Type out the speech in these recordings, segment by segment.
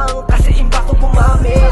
lang kasi iba ko gumamit.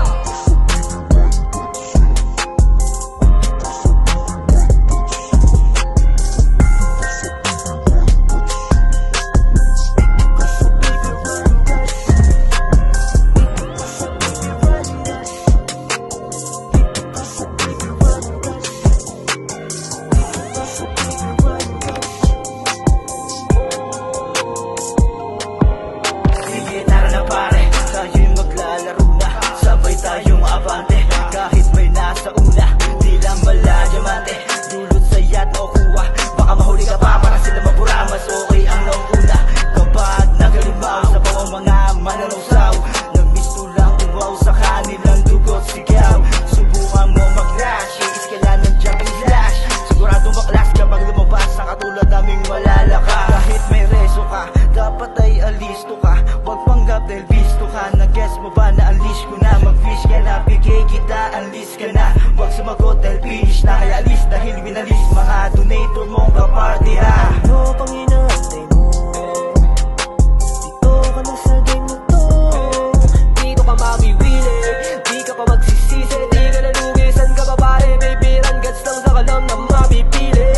Tayong abante, kahit may nasa una, di lang mala diamante. Dulot sa yat o kuha, baka mahuli ka pa para sila mabura. Mas okay ang nauna kapag nagalimaw sa bawang mga mananasaw. Nagmisto lang uwaw sa kanilang dugot sigaw. Subukan mo mag-lash, iiskala ng Japanese lash. Siguradong baklas kapag lumabas sa katulad naming malalaka. Kahit may reso ka, dapat ay alisto ka. Huwag panggap dahil bisto ka. Nag-guess mo ba na unleash ko na? Mag-fish ka na, bigay kita, unleash ka na. Huwag sumagot dahil finish na. Kaya alis dahil winalis mga donator mong kaparty ha. Ano pang inaantay mo? Dito ka na sa game na to. Dito ka mabiwili, di ka pa magsisisi. Di ka nalugisan ka pa pare, baby. Run guts lang sa kalam na mapipili.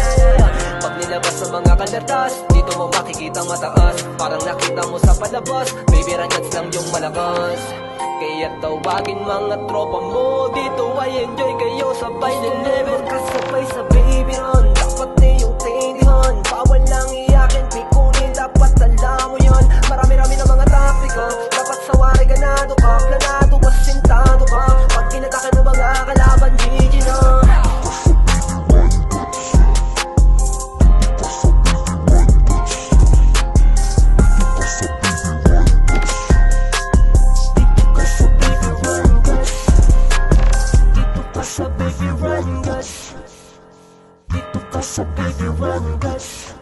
Pag nilabas sa mga kalatas, dito mo makikitang mataas. Parang nakita mo sa palabas, baby run guts lang yung malakas. Kaya tawagin mga tropa mo, dito ay enjoy kayo sabay na level. Kasabay sa baby run, dapat na yung tindihan. Bawal lang iyakin, pikunin, dapat alam mo yun. Marami-rami na mga taktika, dapat sawari ganado ka. Planado, wasintado ka, pag kinatake ng mga kalaban, GG na. Sa baby run guts, dito ka sa baby run guts.